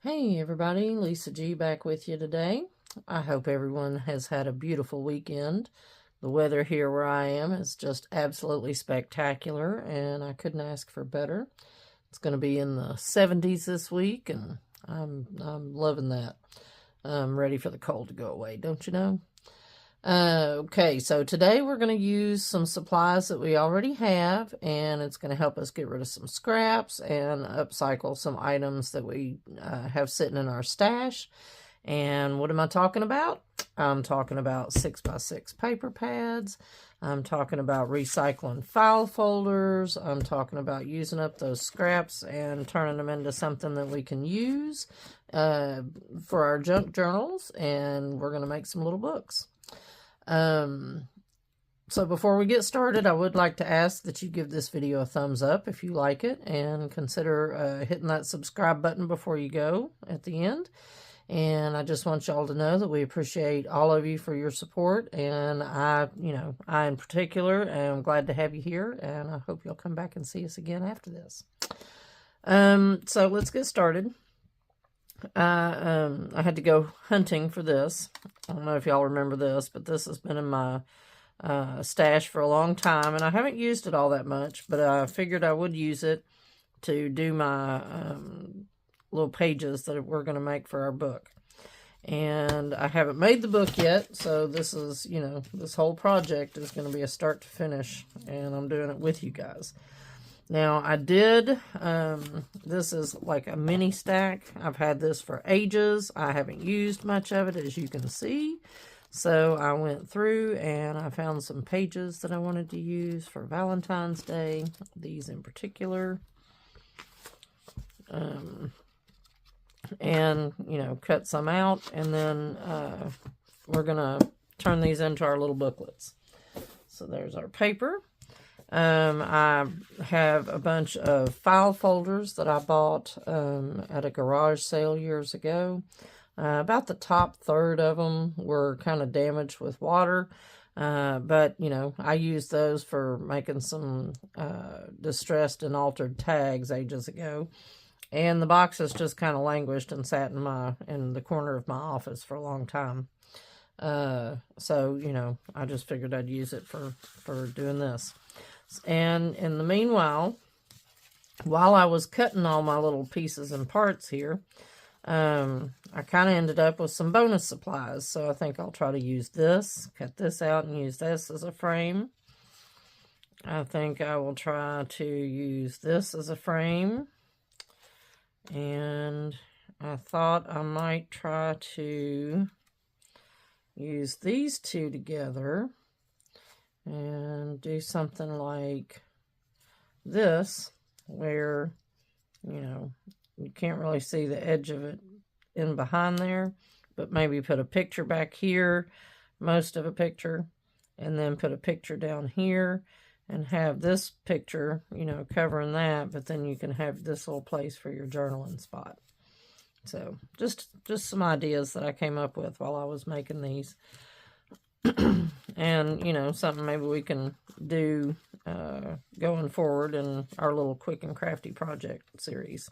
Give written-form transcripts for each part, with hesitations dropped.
Hey everybody, Lisa G back with you today. I hope everyone has had a beautiful weekend. The weather here where I am is just absolutely spectacular and I couldn't ask for better. It's going to be in the 70s this week and I'm loving that. I'm ready for the cold to go away, don't you know? Okay, so today we're going to use some supplies that we already have, and it's going to help us get rid of some scraps and upcycle some items that we have sitting in our stash. And what am I talking about? I'm talking about 6x6 paper pads. I'm talking about recycling file folders. I'm talking about using up those scraps and turning them into something that we can use for our junk journals, and we're going to make some little books. So before we get started, I would like to ask that you give this video a thumbs up if you like it, and consider hitting that subscribe button before you go at the end. And I just want y'all to know that we appreciate all of you for your support, and I in particular am glad to have you here, and I hope you'll come back and see us again after this. So let's get started. I had to go hunting for this. I don't know if y'all remember this, but this has been in my stash for a long time, and I haven't used it all that much, but I figured I would use it to do my little pages that we're going to make for our book. And I haven't made the book yet, so this is, this whole project is going to be a start to finish, and I'm doing it with you guys. Now, I did, this is like a mini stack. I've had this for ages. I haven't used much of it, as you can see. So I went through and I found some pages that I wanted to use for Valentine's Day, these in particular. And, cut some out, and then we're going to turn these into our little booklets. So there's our paper. I have a bunch of file folders that I bought at a garage sale years ago. About the top third of them were kind of damaged with water, but I used those for making some distressed and altered tags ages ago. And the boxes just kind of languished and sat in the corner of my office for a long time. So I just figured I'd use it for doing this. And in the meanwhile, while I was cutting all my little pieces and parts here, I kind of ended up with some bonus supplies. So I think I'll try to use this, cut this out and use this as a frame. I think I will try to use this as a frame. And I thought I might try to use these two together and do something like this, where, you can't really see the edge of it in behind there, but maybe put a picture back here, most of a picture, and then put a picture down here, and have this picture, covering that, but then you can have this little place for your journaling spot. So, just some ideas that I came up with while I was making these. And, something maybe we can do going forward in our little quick and crafty project series.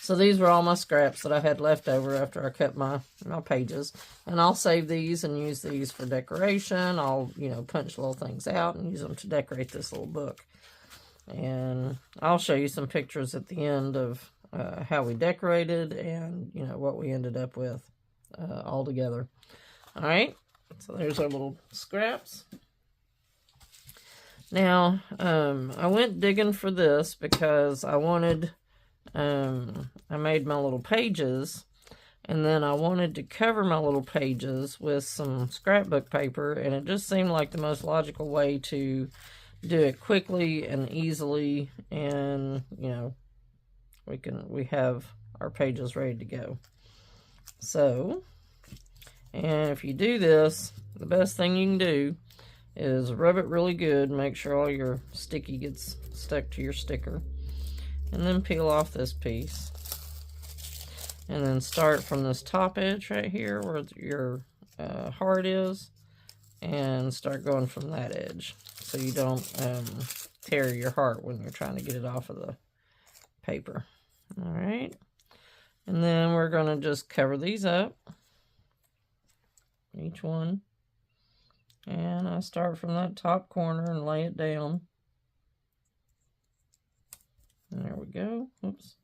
So these were all my scraps that I had left over after I cut my pages. And I'll save these and use these for decoration. I'll, punch little things out and use them to decorate this little book. And I'll show you some pictures at the end of how we decorated and, what we ended up with all together. All right. So there's our little scraps. Now, I went digging for this because I wanted, I made my little pages, and then I wanted to cover my little pages with some scrapbook paper, and it just seemed like the most logical way to do it quickly and easily, and, we have our pages ready to go. So, and if you do this, the best thing you can do is rub it really good. Make sure all your sticky gets stuck to your sticker. And then peel off this piece. And then start from this top edge right here where your heart is. And start going from that edge. So you don't tear your heart when you're trying to get it off of the paper. Alright. And then we're going to just cover these up, each one. And I start from that top corner and lay it down. And there we go. Oops.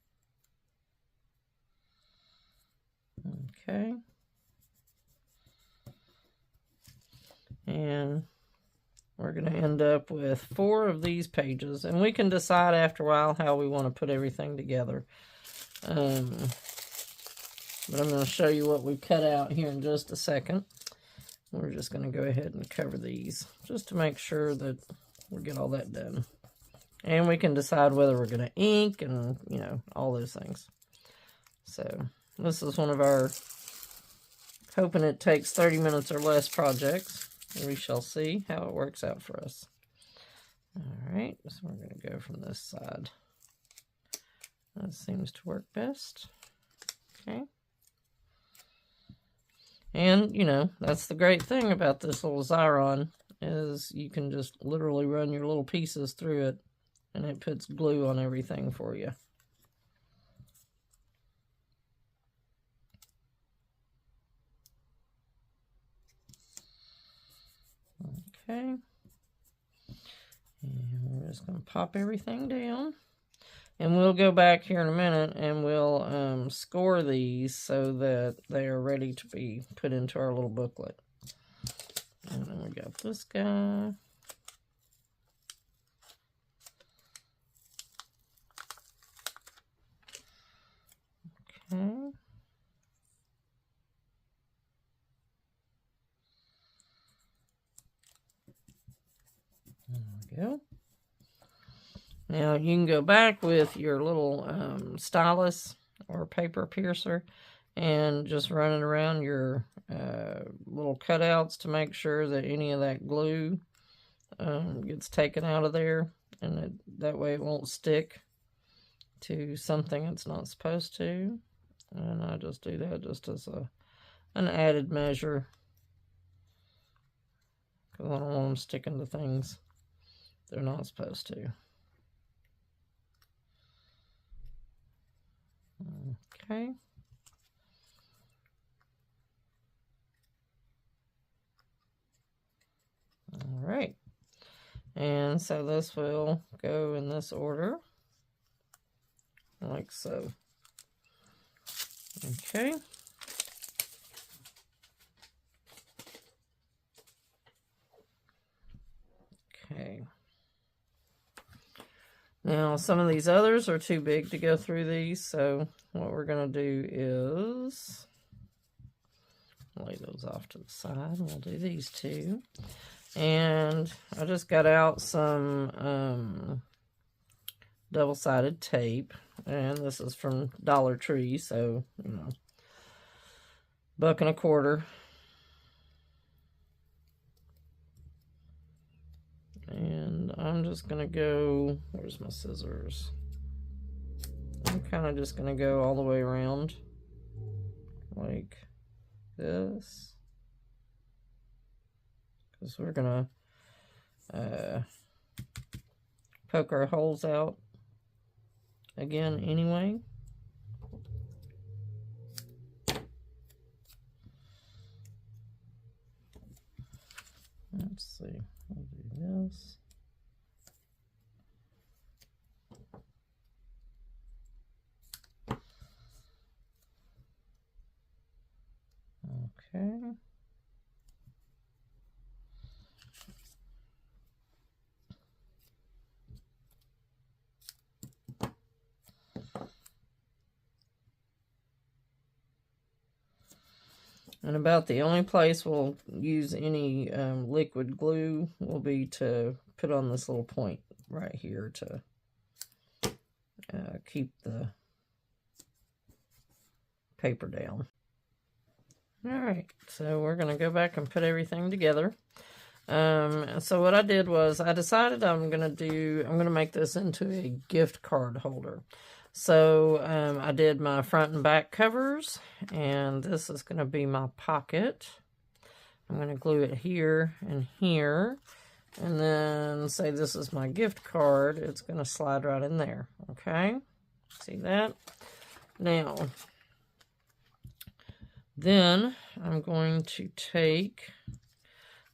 Okay. And we're going to end up with 4 of these pages. And we can decide after a while how we want to put everything together. But I'm going to show you what we cut out here in just a second. We're just going to go ahead and cover these just to make sure that we get all that done. And we can decide whether we're going to ink and, you know, all those things. So this is one of our hoping it takes 30 minutes or less projects. We shall see how it works out for us. All right, so we're going to go from this side. That seems to work best. Okay. And, you know, that's the great thing about this little Xyron, is you can just literally run your little pieces through it, and it puts glue on everything for you. Okay. And we're just going to pop everything down. And we'll go back here in a minute and we'll score these so that they are ready to be put into our little booklet. And then we got this guy. Okay. There we go. Now you can go back with your little stylus or paper piercer and just run it around your little cutouts to make sure that any of that glue gets taken out of there, and that way it won't stick to something it's not supposed to. And I just do that just as an added measure, because I don't want them sticking to things they're not supposed to. Okay. All right. And so this will go in this order, like so. Okay. Okay. Now, some of these others are too big to go through these, so what we're going to do is lay those off to the side. We'll do these two. And I just got out some double-sided tape, and this is from Dollar Tree, so, you know, $1.25. And I'm just going to go, where's my scissors? I'm kind of just going to go all the way around like this, because we're going to poke our holes out again anyway. Let's see. We'll do this. Okay. And about the only place we'll use any liquid glue will be to put on this little point right here to keep the paper down. Alright, so we're going to go back and put everything together. So what I did was I decided I'm going to make this into a gift card holder. So I did my front and back covers, and this is going to be my pocket. I'm going to glue it here and here, and then say this is my gift card. It's going to slide right in there, okay? See that? Now, Then I'm going to take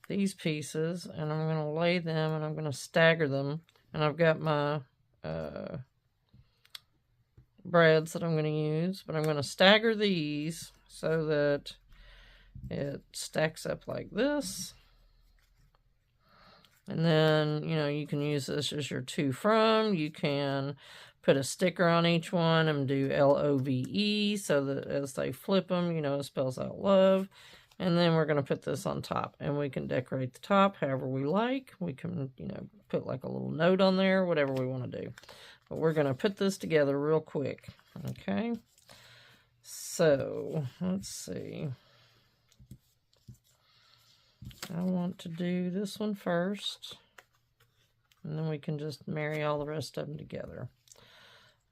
these pieces and I'm going to lay them and I'm going to stagger them. And I've got my brads that I'm going to use, but I'm going to stagger these so that it stacks up like this. And then, you know, you can use this as your to from. You can put a sticker on each one and do LOVE so that as they flip them, you know, it spells out love. And then we're going to put this on top, and we can decorate the top however we like. We can, you know, put like a little note on there, whatever we want to do. But we're going to put this together real quick. Okay. So let's see. I want to do this one first, and then we can just marry all the rest of them together.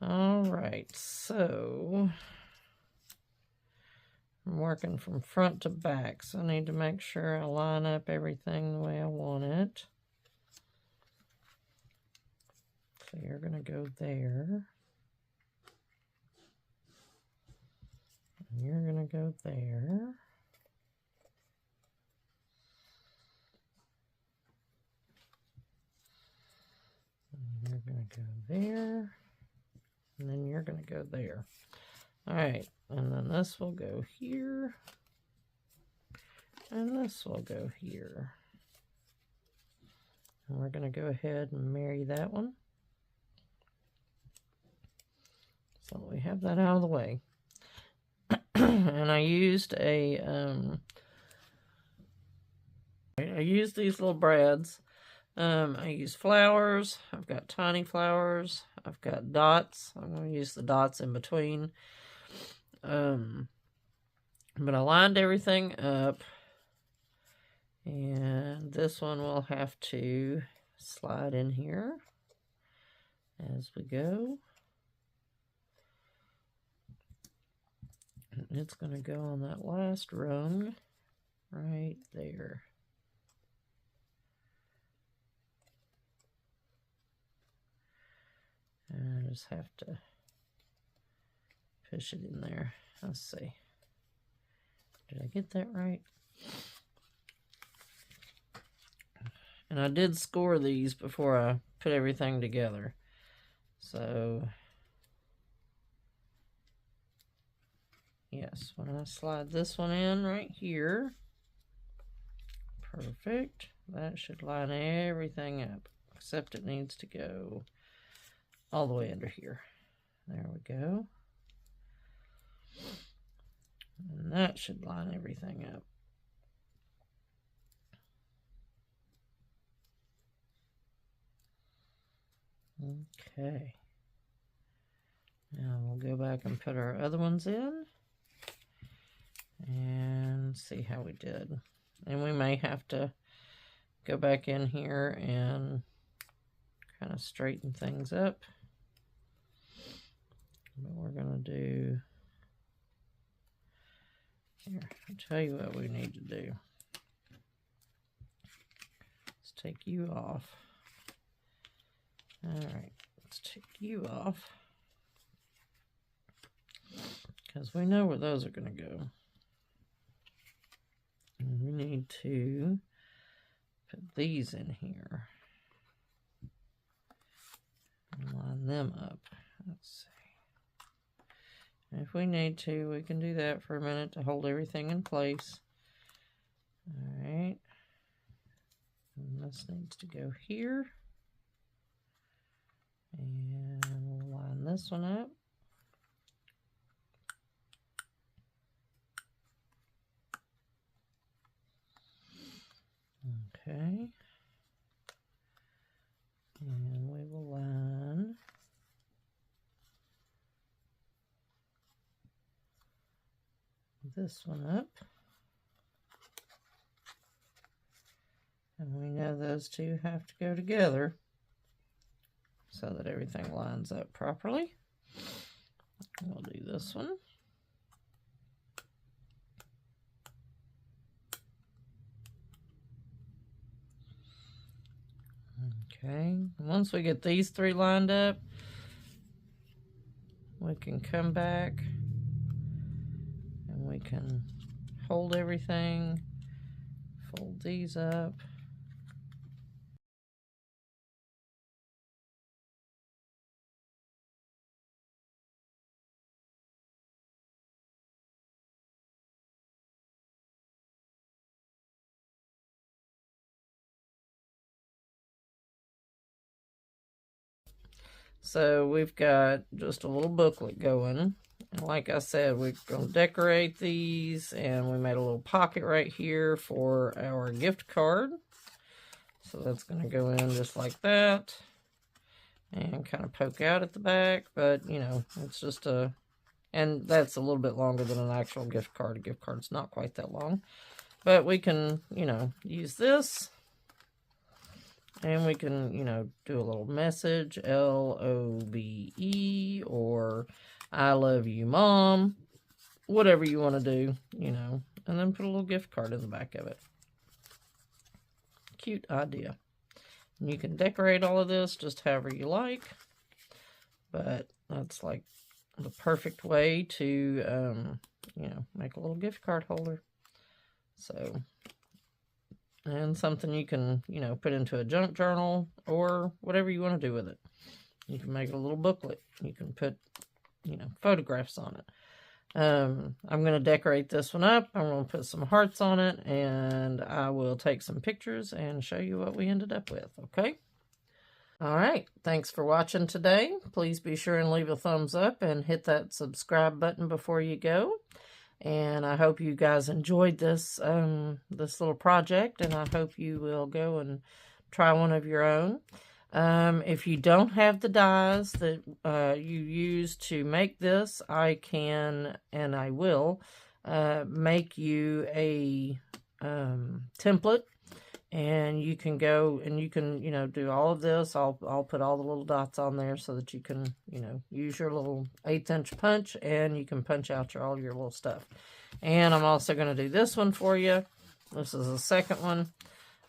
All right, so I'm working from front to back, so I need to make sure I line up everything the way I want it. So you're going to go there. And you're going to go there. You're going to go there, and then you're going to go there. All right, and then this will go here, and this will go here. And we're going to go ahead and marry that one. So we have that out of the way. And I used these little brads. I use flowers. I've got tiny flowers. I've got dots. I'm going to use the dots in between. But I lined everything up. And this one will have to slide in here as we go. And it's going to go on that last rung right there. And I just have to push it in there. Let's see. Did I get that right? And I did score these before I put everything together. So, yes, when I slide this one in right here, perfect. That should line everything up, except it needs to go all the way under here. There we go. And that should line everything up. Okay. Now we'll go back and put our other ones in and see how we did. And we may have to go back in here and kind of straighten things up. But we're going to do, here, I'll tell you what we need to do. Let's take you off. All right, let's take you off. Because we know where those are going to go. And we need to put these in here. And line them up. Let's see. If we need to, we can do that for a minute to hold everything in place. All right. And this needs to go here. And we'll line this one up. Okay. And we will line this one up. And we know those two have to go together so that everything lines up properly. We'll do this one. Okay, once we get these three lined up, we can come back and we can hold everything. Fold these up. So we've got just a little booklet going. And like I said, we're going to decorate these, and we made a little pocket right here for our gift card. So that's going to go in just like that and kind of poke out at the back. But, you know, it's just a, and that's a little bit longer than an actual gift card. A gift card's not quite that long. But we can, you know, use this. And we can, you know, do a little message, LOVE, or I love you, Mom. Whatever you want to do, you know. And then put a little gift card in the back of it. Cute idea. And you can decorate all of this just however you like. But that's like the perfect way to, you know, make a little gift card holder. So... and something you can, you know, put into a junk journal or whatever you want to do with it. You can make a little booklet. You can put, you know, photographs on it. I'm going to decorate this one up. I'm going to put some hearts on it, and I will take some pictures and show you what we ended up with, okay? All right. Thanks for watching today. Please be sure and leave a thumbs up and hit that subscribe button before you go. And I hope you guys enjoyed this this little project, and I hope you will go and try one of your own. If you don't have the dies that you use to make this, I can, and I will, make you a template. And you can go and you can, you know, do all of this. I'll put all the little dots on there so that you can, you know, use your little 1/8 inch punch, and you can punch out all your little stuff. And I'm also going to do this one for you. This is the second one.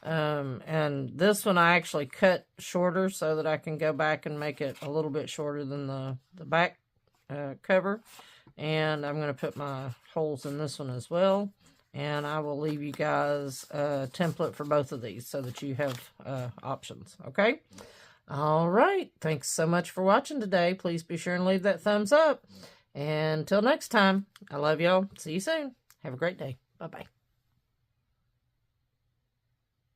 And this one I actually cut shorter so that I can go back and make it a little bit shorter than the back cover. And I'm going to put my holes in this one as well. And I will leave you guys a template for both of these so that you have options, okay? All right. Thanks so much for watching today. Please be sure and leave that thumbs up. And until next time, I love y'all. See you soon. Have a great day. Bye-bye.